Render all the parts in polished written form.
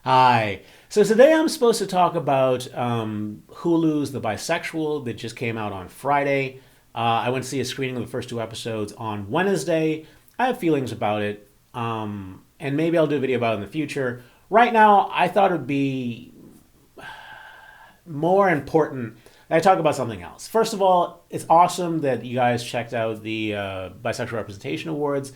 Hi. So today I'm supposed to talk about Hulu's The Bisexual that just came out on Friday. I went to see a screening of the first two episodes on Wednesday. I have feelings about it, and maybe I'll do a video about it in the future. Right now, I thought it would be more important that I talk about something else. First of all, it's awesome that you guys checked out the Bisexual Representation Awards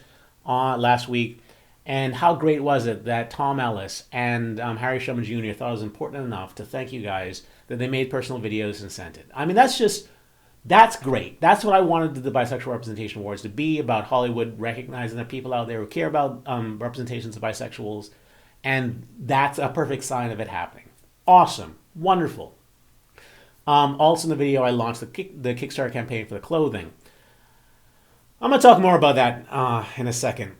last week. And how great was it that Tom Ellis and Harry Shulman Jr. thought it was important enough to thank you guys that they made personal videos and sent it. I mean, that's great. That's what I wanted the Bisexual Representation Awards to be, about Hollywood recognizing that people out there who care about representations of bisexuals. And that's a perfect sign of it happening. Awesome. Wonderful. Also in the video, I launched the Kickstarter campaign for the clothing. I'm going to talk more about that in a second.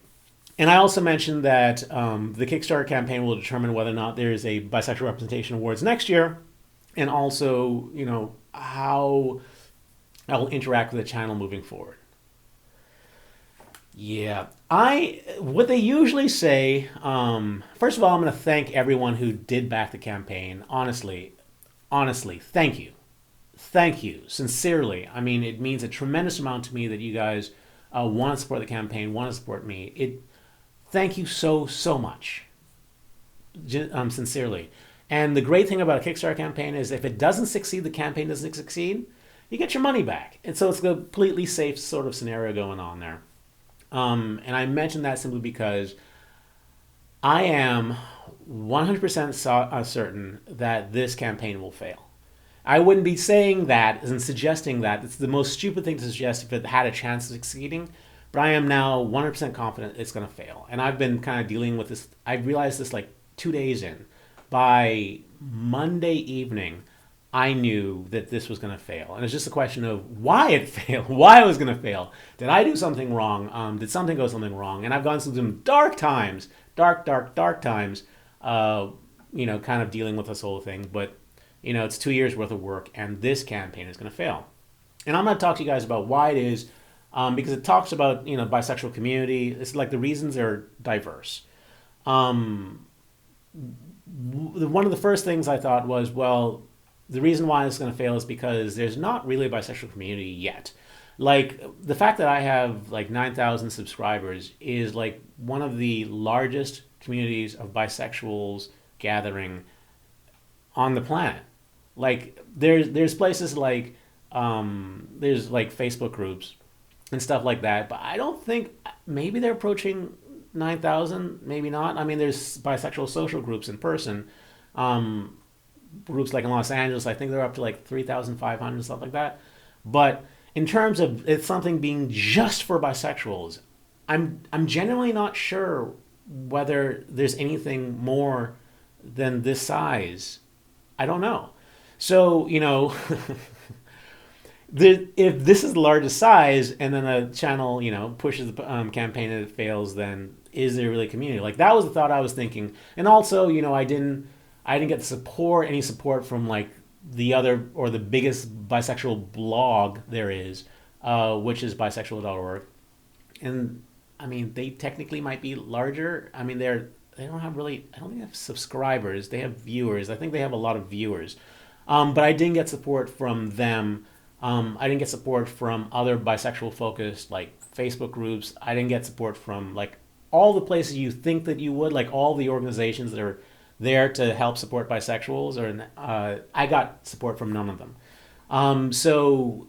And I also mentioned that the Kickstarter campaign will determine whether or not there is a Bisexual Representation Awards next year, and also, how I will interact with the channel moving forward. Yeah, what they usually say. First of all, I'm going to thank everyone who did back the campaign. Honestly, thank you, sincerely. I mean, it means a tremendous amount to me that you guys want to support the campaign, want to support me. Thank you so much, sincerely. And the great thing about a Kickstarter campaign is if it doesn't succeed, the campaign doesn't succeed, you get your money back. And so it's a completely safe sort of scenario going on there. And I mentioned that simply because I am 100% certain that this campaign will fail. I wouldn't be saying that and suggesting that. It's the most stupid thing to suggest if it had a chance of succeeding. But I am now 100% confident it's going to fail. And I've been kind of dealing with this. I realized this like 2 days in. By Monday evening, I knew that this was going to fail. And it's just a question of why it failed, why it was going to fail. Did I do something wrong? Did something go something wrong? And I've gone through some dark times, dark times, kind of dealing with this whole thing. But, it's 2 years worth of work, and this campaign is going to fail. And I'm going to talk to you guys about why it is, because it talks about, bisexual community. It's like the reasons are diverse. One of the first things I thought was, well, the reason why it's going to fail is because there's not really a bisexual community yet. Like, the fact that I have like 9,000 subscribers is like one of the largest communities of bisexuals gathering on the planet. Like, there's places like there's like Facebook groups and stuff like that, but I don't think, maybe they're approaching 9,000, maybe not. I mean, there's bisexual social groups in person. Groups like in Los Angeles, I think they're up to like 3,500, stuff like that. But in terms of it's something being just for bisexuals, I'm genuinely not sure whether there's anything more than this size. I don't know. So, if this is the largest size and then a channel, pushes the campaign and it fails, then is there really a community? Like, that was the thought I was thinking. And also, I didn't get any support from like the other or the biggest bisexual blog there is, which is bisexual.org. And I mean, they technically might be larger. I mean, they don't have really, I don't think they have subscribers. They have viewers. I think they have a lot of viewers. But I didn't get support from them. I didn't get support from other bisexual focused like Facebook groups. I didn't get support from like all the places you think that you would, like all the organizations that are there to help support bisexuals. I got support from none of them. So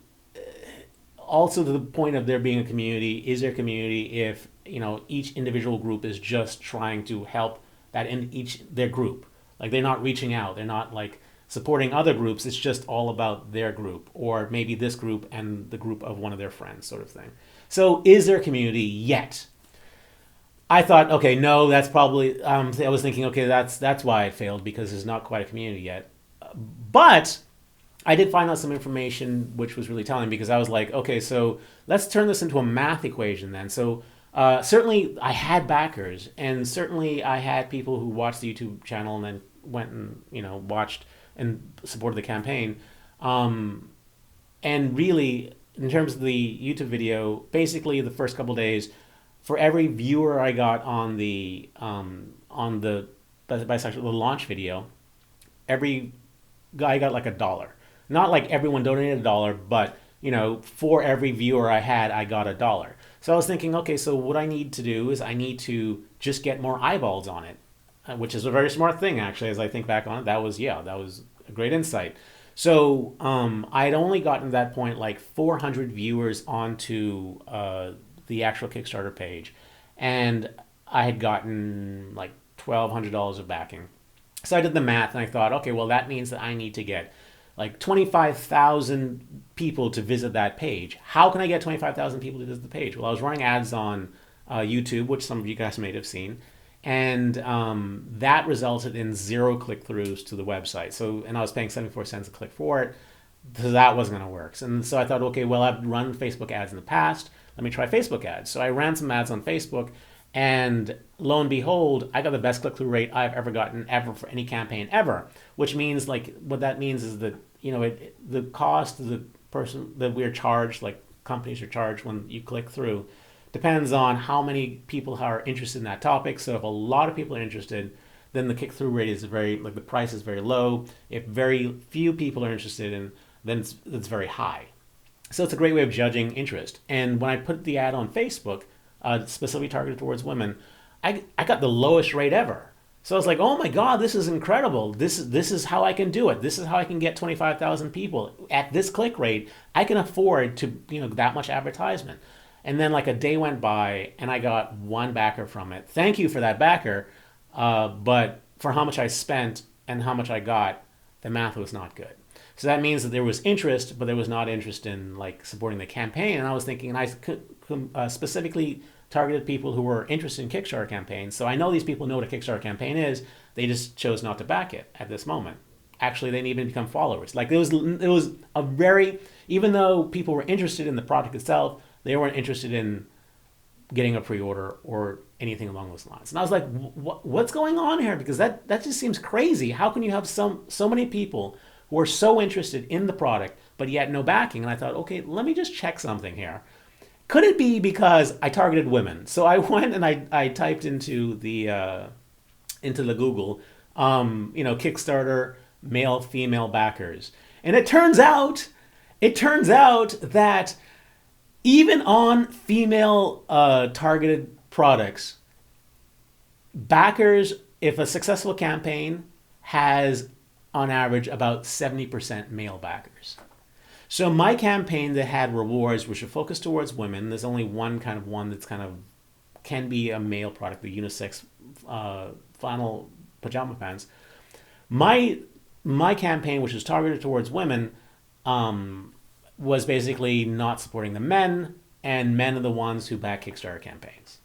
also to the point of there being a community, is there a community if each individual group is just trying to help that in their group? Like, they're not reaching out. They're not like supporting other groups. It's just all about their group, or maybe this group and the group of one of their friends, sort of thing. So is there a community yet? I thought, okay, no, that's probably, I was thinking, okay, that's why it failed, because there's not quite a community yet. But I did find out some information which was really telling, because I was like, okay, so let's turn this into a math equation then. So certainly I had backers, and certainly I had people who watched the YouTube channel and then went and watched and supported the campaign. And really, in terms of the YouTube video, basically the first couple days, for every viewer I got on the Bisexual, the launch video, every guy got like $1. Not like everyone donated $1, but for every viewer I had, I got $1. So I was thinking, okay, so what I need to do is I need to just get more eyeballs on it, which is a very smart thing, actually, as I think back on it. That was a great insight. So I had only gotten at that point like 400 viewers onto the actual Kickstarter page, and I had gotten like $1,200 of backing. So I did the math and I thought, okay, well, that means that I need to get like 25,000 people to visit that page. How can I get 25,000 people to visit the page? Well, I was running ads on YouTube, which some of you guys may have seen, and that resulted in 0 click-throughs to the website. So, and I was paying 74 cents a click for it, so that wasn't going to work. And so I thought, okay, well, I've run Facebook ads in the past. Let me try Facebook ads. So I ran some ads on Facebook, and lo and behold, I got the best click-through rate I've ever gotten ever for any campaign ever. Which means, like, what that means is that the cost of the person that we're charged, like companies are charged when you click through, depends on how many people are interested in that topic. So if a lot of people are interested, then the click-through rate is the price is very low. If very few people are interested in, then it's very high. So it's a great way of judging interest. And when I put the ad on Facebook, specifically targeted towards women, I got the lowest rate ever. So I was like, oh my God, this is incredible. This is how I can do it. This is how I can get 25,000 people. At this click rate, I can afford to, that much advertisement. And then like a day went by and I got 1 backer from it. Thank you for that backer. But for how much I spent and how much I got, the math was not good. So that means that there was interest, but there was not interest in like supporting the campaign. And I was thinking, and I specifically targeted people who were interested in Kickstarter campaigns. So I know these people know what a Kickstarter campaign is. They just chose not to back it at this moment. Actually, they didn't even become followers. Like it was a very, even though people were interested in the product itself, they weren't interested in getting a pre-order or anything along those lines. And I was like, what's going on here? Because that just seems crazy. How can you have so many people who are so interested in the product, but yet no backing? And I thought, okay, let me just check something here. Could it be because I targeted women? So I went and I typed into the Google, Kickstarter male female backers, and it turns out that even on female targeted products, backers, if a successful campaign has on average about 70% male backers. So my campaign that had rewards which are focused towards women, there's only one that's can be a male product, the unisex flannel pajama pants. My campaign, which was targeted towards women, was basically not supporting the men, and men are the ones who back Kickstarter campaigns.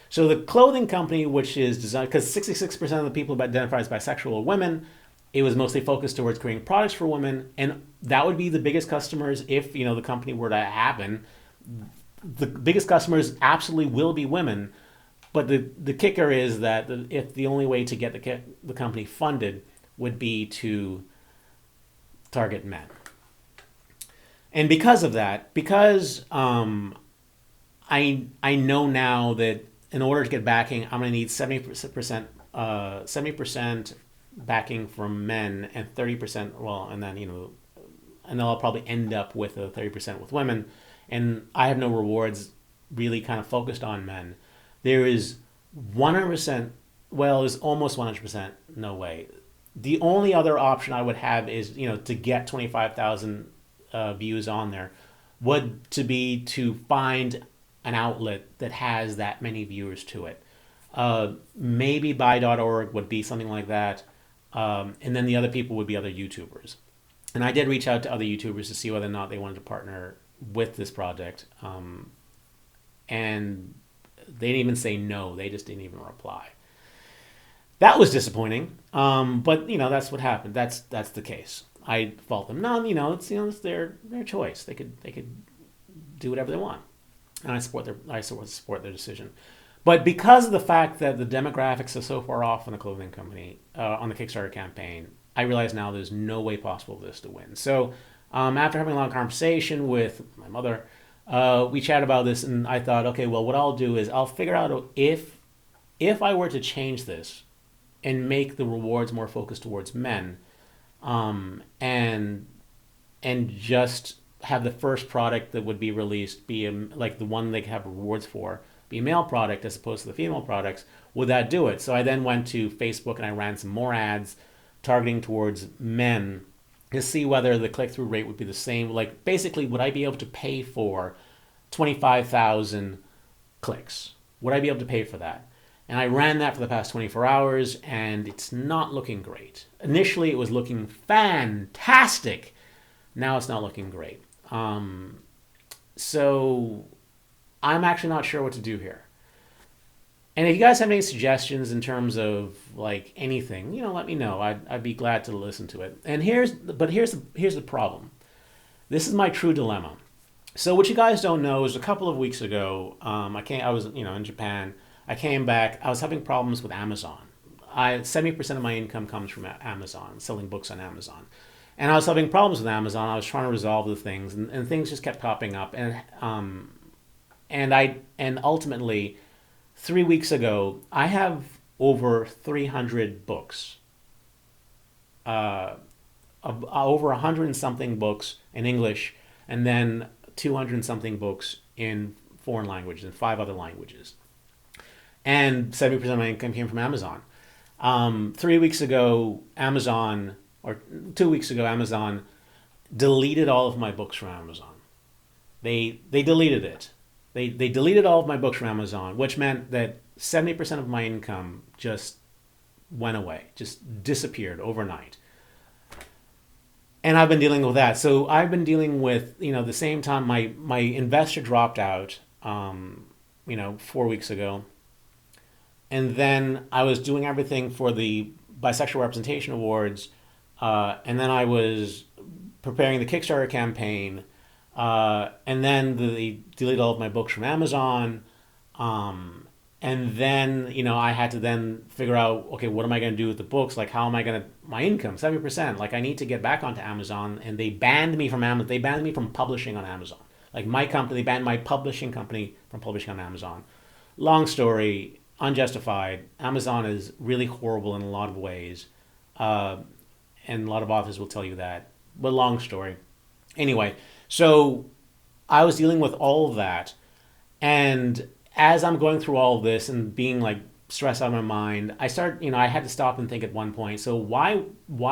So the clothing company, which is designed, because 66% of the people who identify as bisexual are women, it was mostly focused towards creating products for women, and that would be the biggest customers if the company were to happen. The biggest customers absolutely will be women, but the kicker is that if the only way to get the company funded would be to target men. And because of that, I know now that in order to get backing, I'm going to need 70% backing from men and 30%, and then I'll probably end up with a 30% with women. And I have no rewards really kind of focused on men. There is 100%, there's almost 100% no way. The only other option I would have is, to get 25,000 views on there would be to find an outlet that has that many viewers to it. Maybe Bi.org would be something like that. And then the other people would be other YouTubers. And I did reach out to other YouTubers to see whether or not they wanted to partner with this project. And they didn't even say no. They just didn't even reply. That was disappointing. But that's what happened. That's the case. I fault them. No, it's their choice. They could do whatever they want. And I support their decision. But because of the fact that the demographics are so far off on the clothing company, on the Kickstarter campaign, I realize now there's no way possible for this to win. So after having a long conversation with my mother, we chatted about this, and I thought, okay, well, what I'll do is I'll figure out if I were to change this, and make the rewards more focused towards men, and just have the first product that would be released be like the one they have rewards for be a male product as opposed to the female products, would that do it? So I then went to Facebook and I ran some more ads targeting towards men to see whether the click-through rate would be the same. Like basically, would I be able to pay for 25,000 clicks? Would I be able to pay for that? And I ran that for the past 24 hours and it's not looking great. Initially, it was looking fantastic. Now it's not looking great. So I'm actually not sure what to do here. And if you guys have any suggestions in terms of like anything, let me know. I'd be glad to listen to it. And here's the problem. This is my true dilemma. So what you guys don't know is a couple of weeks ago, I was in Japan. I came back. I was having problems with Amazon. 70% of my income comes from Amazon, selling books on Amazon. And I was having problems with Amazon. I was trying to resolve the things, and things just kept popping up. And ultimately, 3 weeks ago, I have over 300 books, over 100 and something books in English, and then 200 and something books in foreign languages, in 5 other languages. And 70% of my income came from Amazon. 3 weeks ago, or 2 weeks ago, Amazon deleted all of my books from Amazon. They deleted it. They deleted all of my books from Amazon, which meant that 70% of my income just went away, just disappeared overnight. And I've been dealing with that. So I've been dealing with, the same time my investor dropped out, 4 weeks ago. And then I was doing everything for the Bisexual Representation Awards. And then I was preparing the Kickstarter campaign. And then they deleted all of my books from Amazon. And then, I had to then figure out, okay, what am I going to do with the books? Like, how am I going to, my income, 70%. Like, I need to get back onto Amazon. And they banned me from Amazon. They banned me from publishing on Amazon. Like, my company, they banned my publishing company from publishing on Amazon. Long story, unjustified. Amazon is really horrible in a lot of ways. And a lot of authors will tell you that. But long story. Anyway, so I was dealing with all of that. And as I'm going through all of this and being like stressed out of my mind, I had to stop and think at one point, so why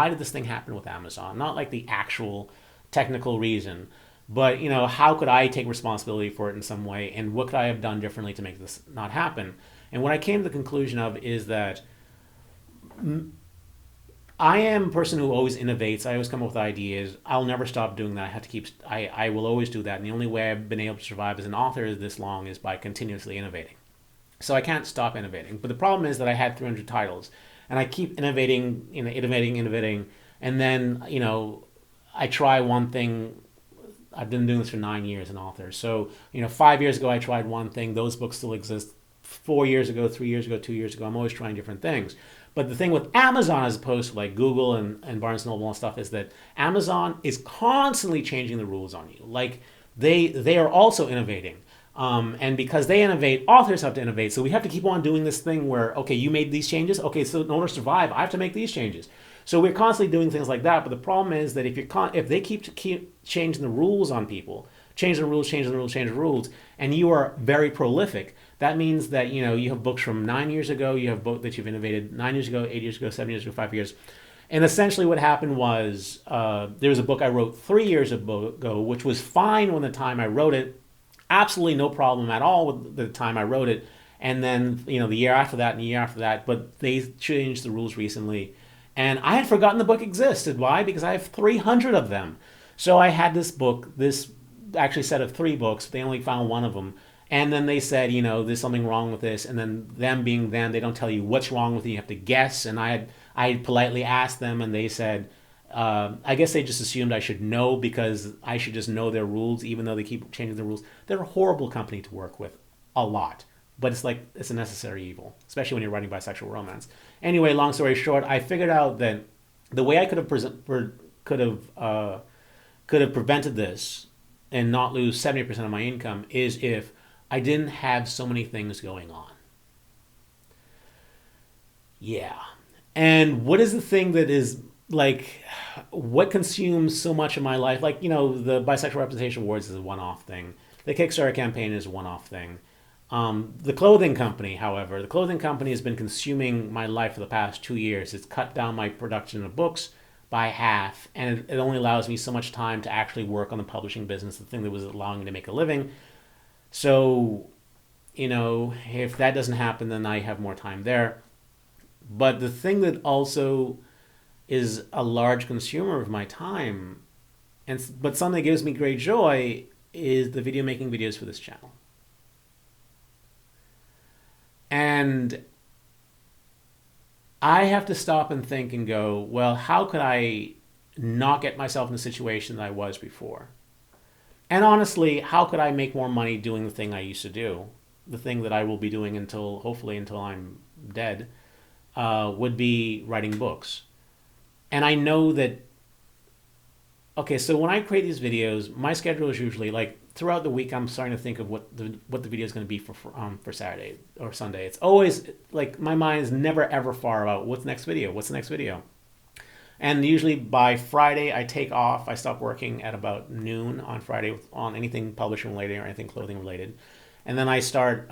did this thing happen with Amazon? Not like the actual technical reason, but how could I take responsibility for it in some way, and what could I have done differently to make this not happen? And what I came to the conclusion of is that I am a person who always innovates. I always come up with ideas. I'll never stop doing that. I will always do that. And the only way I've been able to survive as an author this long is by continuously innovating. So I can't stop innovating. But the problem is that I had 300 titles and I keep innovating, innovating. And then, I try one thing. I've been doing this for 9 years, an author. So, 5 years ago, I tried one thing. Those books still exist. 4 years ago, 3 years ago, 2 years ago, I'm always trying different things. But the thing with Amazon, as opposed to like Google and Barnes & Noble and stuff, is that Amazon is constantly changing the rules on you. Like they are also innovating. And because they innovate, authors have to innovate. So we have to keep on doing this thing where, okay, you made these changes. Okay, so in order to survive, I have to make these changes. So we're constantly doing things like that. But the problem is that if they keep changing the rules on people, change the rules, and you are very prolific, that means that you have books from 9 years ago, you have books that you've innovated 9 years ago, 8 years ago, 7 years ago, 5 years. And essentially what happened was there was a book I wrote 3 years ago, which was fine when the time I wrote it, absolutely no problem at all with the time I wrote it. And then the year after that and the year after that, but they changed the rules recently. And I had forgotten the book existed. Why? Because I have 300 of them. So I had this book, this actually set of 3 books. They only found one of them. And then they said, there's something wrong with this. And then them being them, they don't tell you what's wrong with it. You have to guess. And I had politely asked them, and they said, I guess they just assumed I should know because I should just know their rules, even though they keep changing the rules. They're a horrible company to work with, a lot. But it's a necessary evil, especially when you're writing bisexual romance. Anyway, long story short, I figured out that the way I could have prevented this and not lose 70% of my income is if I didn't have so many things going on. Yeah. And what is the thing that is like, what consumes so much of my life? Like, the Bisexual Representation Awards is a one-off thing. The Kickstarter campaign is a one-off thing. The clothing company, however, the clothing company has been consuming my life for the past 2 years. It's cut down my production of books by half, and it only allows me so much time to actually work on the publishing business, the thing that was allowing me to make a living. So, if that doesn't happen, then I have more time there. But the thing that also is a large consumer of my time, but something that gives me great joy, is the making videos for this channel. And I have to stop and think and go, well, how could I not get myself in the situation that I was before? And honestly, how could I make more money doing the thing I used to do? The thing that I will be doing hopefully until I'm dead, would be writing books. And I know that, okay, so when I create these videos, my schedule is usually like throughout the week, I'm starting to think of what the video is going to be for Saturday or Sunday. It's always like my mind is never ever far about what's the next video. And usually by Friday, I take off. I stop working at about noon on Friday on anything publishing related or anything clothing related. And then I start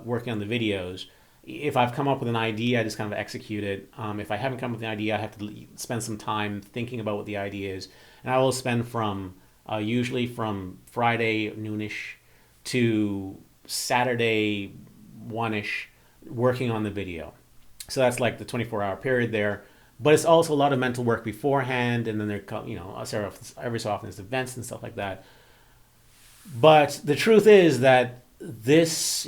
working on the videos. If I've come up with an idea, I just kind of execute it. If I haven't come up with an idea, I have to spend some time thinking about what the idea is. And I will spend usually from Friday noonish to Saturday 1ish working on the video. So that's like the 24-hour period there. But it's also a lot of mental work beforehand, and then every so often there's events and stuff like that. But the truth is that this,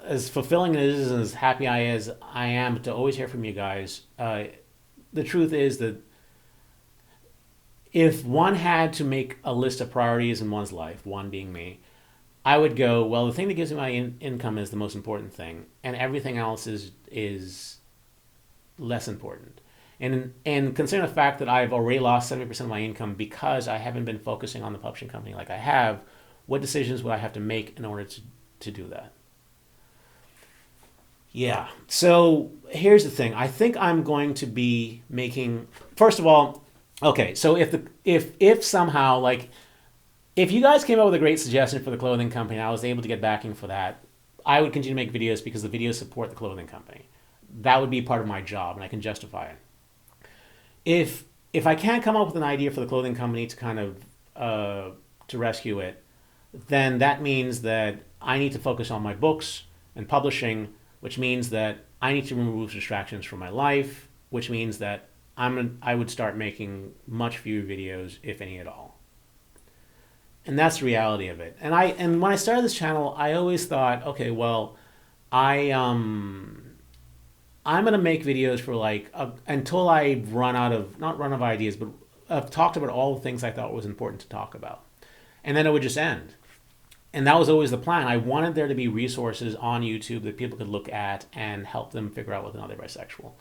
as fulfilling as it is and as happy as I am to always hear from you guys, the truth is that if one had to make a list of priorities in one's life, one being me, I would go, well, the thing that gives me my income is the most important thing, and everything else is less important. And considering the fact that I've already lost 70% of my income because I haven't been focusing on the publishing company like I have, what decisions would I have to make in order to do that? Yeah, so here's the thing. I think I'm going to be making, first of all, okay, so if somehow, like, if you guys came up with a great suggestion for the clothing company and I was able to get backing for that, I would continue to make videos because the videos support the clothing company. That would be part of my job, and I can justify it. If I can't come up with an idea for the clothing company to kind of to rescue it, then that means that I need to focus on my books and publishing, which means that I need to remove distractions from my life, which means that I would start making much fewer videos, if any at all. And that's the reality of it. And when I started this channel, I always thought, okay, well, I'm gonna make videos for until I not run out of ideas, but I've talked about all the things I thought was important to talk about, and then it would just end. And that was always the plan. I wanted there to be resources on YouTube that people could look at and help them figure out whether or not they're bisexual.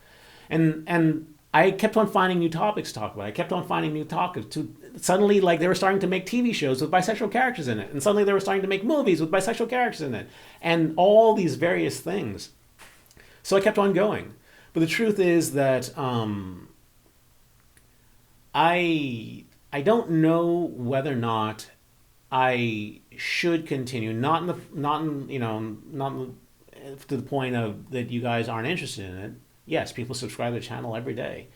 And I kept on finding new topics to talk about. I kept on finding new topics. Suddenly, they were starting to make TV shows with bisexual characters in it. And suddenly they were starting to make movies with bisexual characters in it. And all these various things. So I kept on going. But the truth is that I don't know whether or not I should continue. Not to the point of that you guys aren't interested in it. Yes, people subscribe to the channel every day.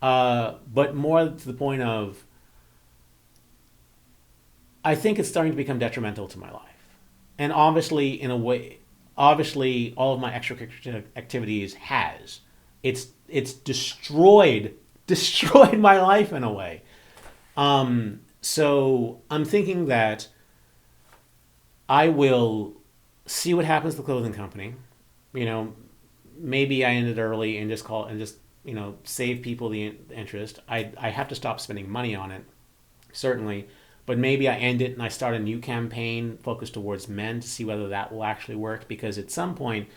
But more to the point of, I think it's starting to become detrimental to my life. And obviously, in a way, all of my extracurricular activities has. It's destroyed my life in a way. So I'm thinking that I will see what happens to the clothing company. Maybe I ended early and just save people the interest. I have to stop spending money on it, certainly. But maybe I end it and I start a new campaign focused towards men to see whether that will actually work. Because at some point,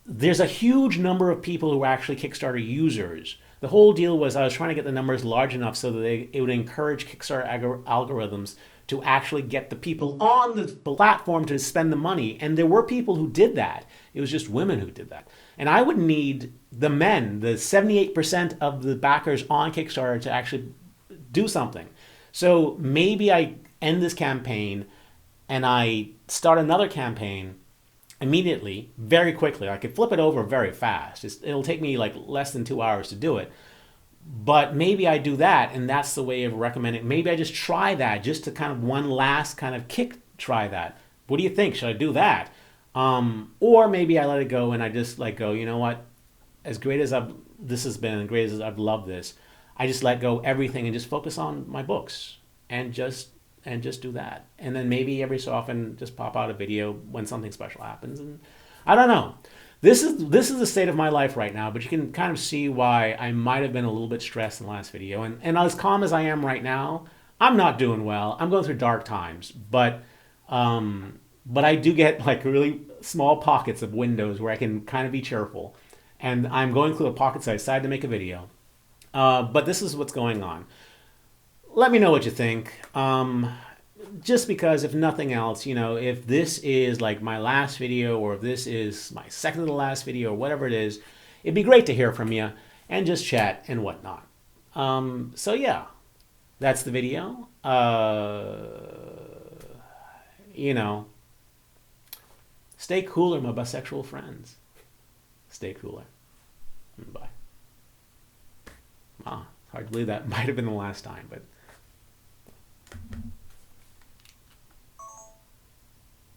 there's a huge number of people who are actually Kickstarter users. The whole deal was I was trying to get the numbers large enough so that it would encourage Kickstarter algorithms to actually get the people on the platform to spend the money. And there were people who did that. It was just women who did that. And I would need the men, the 78% of the backers on Kickstarter, to actually do something. So maybe I end this campaign and I start another campaign immediately, very quickly. I could flip it over very fast. It'll take me like less than 2 hours to do it. But maybe I do that, and that's the way of recommending. Maybe I just try that, just to kind of one last kind of try that. What do you think? Should I do that? Or maybe I let it go and I just like go, you know what? As great as this has been, and great as I've loved this, I just let go everything and just focus on my books and just do that. And then maybe every so often just pop out a video when something special happens. And I don't know. This is the state of my life right now, but you can kind of see why I might have been a little bit stressed in the last video. And as calm as I am right now, I'm not doing well. I'm going through dark times, but I do get like really small pockets of windows where I can kind of be cheerful. And I'm going through the pockets I decided to make a video. But this is what's going on. Let me know what you think. Just because, if nothing else, you know, if this is like my last video, or if this is my second to the last video, or whatever it is, it'd be great to hear from you and just chat and whatnot. So yeah, that's the video. You know, stay cooler, my bisexual friends. Stay cooler. Bye. Wow, hard to believe that might have been the last time, but